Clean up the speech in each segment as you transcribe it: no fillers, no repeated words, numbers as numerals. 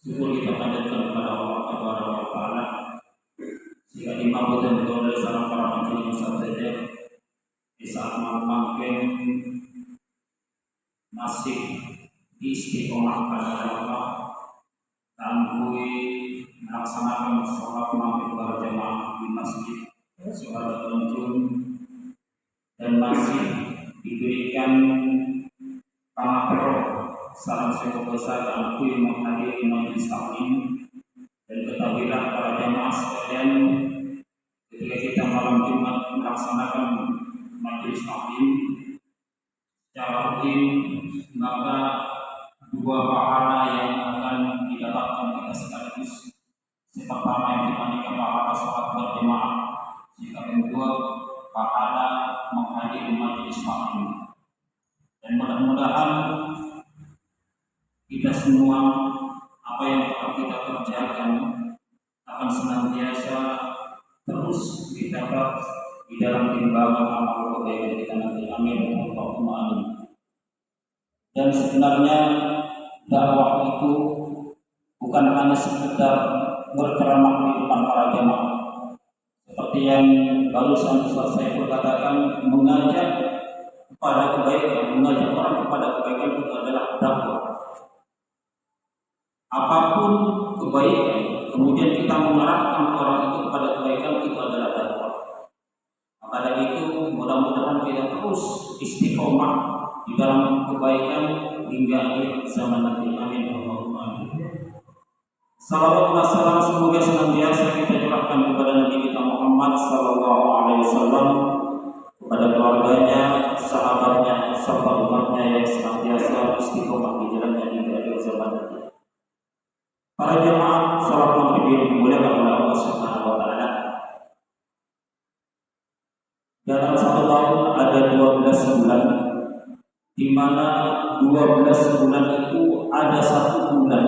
Syukur kita panjatkan kepada Allah Taala jika dimampu dan oleh salam para penjuru saja di saat memakai masih istiqomah pada Allah dan melaksanakan sholat maghrib berjamaah di masjid sholat tentu dan masih diberikan pengapel salam semoga besar dan kui menghadiri majelis taklim dan ketahuilah para jamaah sekalian ketika kita malam Jumat melaksanakan majelis taklim secara rutin maka dua pahala yang akan didapatkan kita sekaligus. Yang pertama yang dibandingkan pahala sholat berjamaah, yang kedua pahala menghadiri majelis taklim. Dan mudah-mudahan kita semua apa yang telah kita kerjakan akan senantiasa terus dicatat di dalam timbangan amal kebaikan kita nanti. Amin. Allahumma amin. Dan sebenarnya dakwah itu bukan hanya sekedar berceramah di depan para jamaah, seperti yang barusan saya katakan, mengajak kepada kebaikan, mengajak orang kepada kebaikan itu adalah dakwah. Apapun kebaikan, kemudian kita mengarahkan orang itu kepada kebaikan, itu adalah dakwah. Maka dari itu mudah-mudahan kita terus istiqomah di dalam kebaikan hingga akhir zaman nanti. Amin. Allahumma amin. Salawat dan salam semoga senantiasa kita curahkan kepada Nabi kita Muhammad sallallahu alaihi wasallam, kepada keluarganya, sahabatnya, serta umatnya yang senantiasa istiqomah di jalannya hingga akhir zaman nanti. Para jemaah salat maghrib yang dimuliakan oleh Allah Subhanahu wa taala. Dalam satu tahun ada 12 bulan, di mana 12 bulan itu ada satu bulan,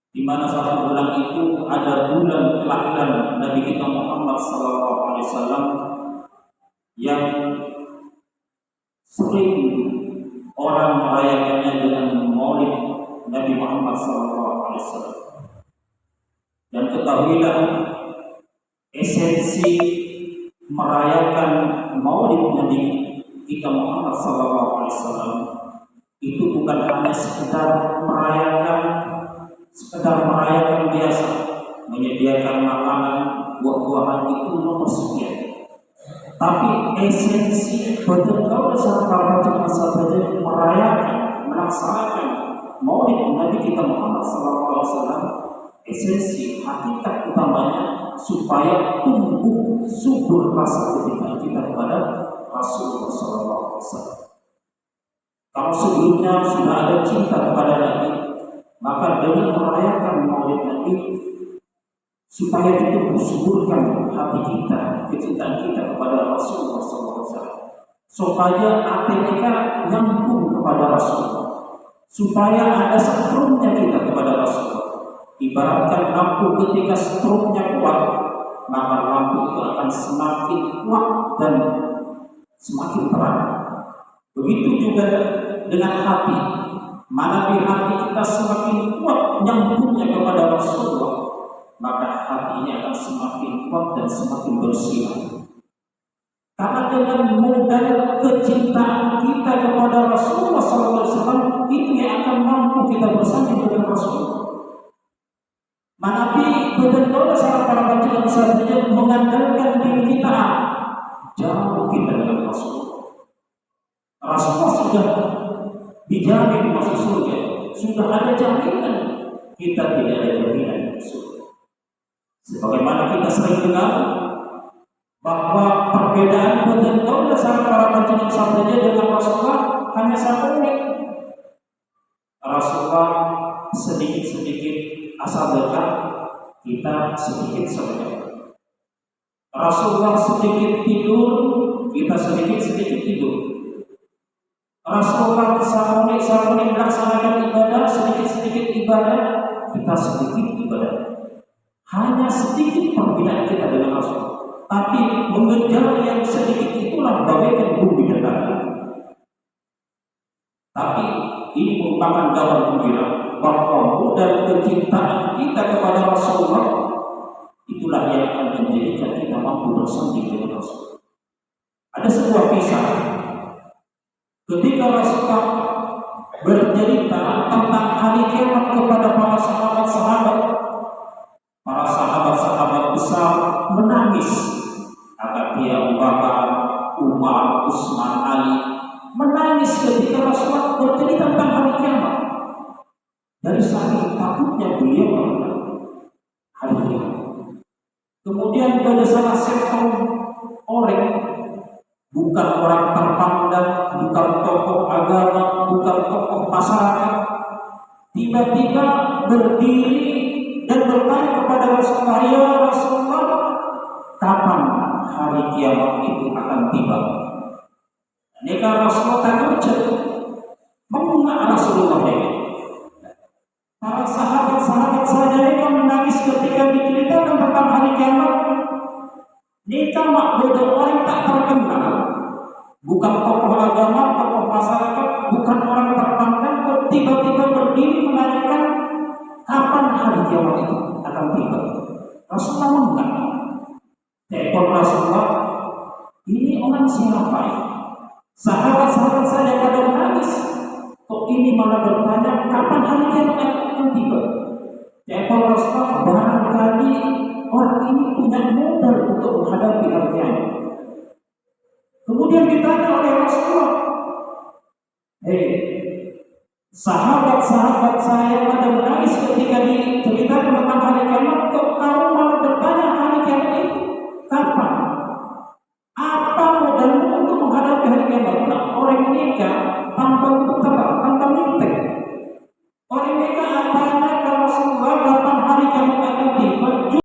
di mana satu bulan itu ada bulan kelahiran Nabi kita Muhammad sallallahu alaihi wasallam yang sering orang merayakannya dengan Maulid Nabi Muhammad sallallahu alaihi wasallam. Dan ketahuilah esensi merayakan Maulid Nabi kita Muhammad sallallahu alaihi wasallam itu bukan hanya sekedar merayakan biasa, menyediakan makanan, buah-buahan itu nomor sekian. Tapi esensi betul-betul serta saja merayakan, melaksanakan Maulid Nabi kita Muhammad SAW, esensi hakikat utamanya supaya tumbuh subur rasa kecintaan kita kepada Rasulullah SAW. Kalau sebelumnya sudah ada cinta kepada Nabi, maka dengan merayakan Maulid Nabi supaya itu suburkan hati kita, kecintaan kita kepada Rasulullah SAW, supaya hati kita nyambung kepada Rasulullah, supaya ada setrumnya kita kepada Rasulullah. Ibaratkan lampu ketika setrumnya kuat, maka lampu itu akan semakin kuat dan semakin terang. Begitu juga dengan hati. Mana di hati kita semakin kuat nyambungnya kepada Rasulullah, maka hatinya akan semakin kuat dan semakin bersinar. Karena dengan modal kecintaan kita kepada Rasulullah SAW, itu yang akan mampu kita bersanding dengan Rasulullah. Nabi betul-betul salah para baca saja mengandalkan diri kita jauh kita dengan Rasulullah. Rasulullah sudah dijamin masuk surga, sudah ada jaminan, kita tidak ada jaminan surga. Sebagaimana kita sering dengar bahwa perbedaan betul-betul salah para baca saja dengan Rasulullah hanya satu. Rasulullah sedikit-sedikit asal dekat, kita sedikit sedekah. Rasulullah sedikit tidur, kita sedikit-sedikit tidur. Rasulullah saruni melaksanakan ibadah, sedikit-sedikit ibadah, kita sedikit ibadah. Hanya sedikit perbedaan kita dengan Rasulullah. Tapi mengejar yang sedikit itulah bagaikan bumi dan langit. Tapi ini merupakan kabar gembira taqarrub dan kecintaan kita kepada Rasulullah, itulah yang akan menjadikan kita mampu bersanding dengan Rasul. Ada sebuah kisah ketika Rasulullah bercerita tentang hari kiamat kepada para sahabat-sahabat. Para sahabat-sahabat besar menangis. Abu Bakar, Umar, Utsman, Ali menangis ketika Rasulullah bercerita tentang hari kiamat. Dari saking takutnya beliau mengenal hari kiamat. Kemudian pada salah satu orang, bukan orang terpandang, bukan tokoh agama, bukan tokoh masyarakat, tiba-tiba berdiri dan bertanya kepada Rasulullah, "Ya Rasulullah, kapan hari kiamat itu akan tiba?" Jika Rasulullah takut, mengenal Rasulullah ini. Para sahabat-sahabat saja mereka menangis ketika diceritakan tentang hari kiamat. Mereka makhluk orang tak terkenal, bukan tokoh agama, tokoh masyarakat, bukan orang terpandang, kok tiba-tiba berdiri menanyakan kapan hari kiamat itu akan tiba. Rasulullah mengenal. Telepon Rasulullah, ini orang siapa ini? Sahabat-sahabat saya pada menangis. Kok ini malah bertanya kapan hari kiamat akan tiba? Telepon Rasulullah, barangkali orang ini punya modal untuk menghadapi hari kiamat. Kemudian ditanya oleh Rasulullah, sahabat-sahabat saya pada menangis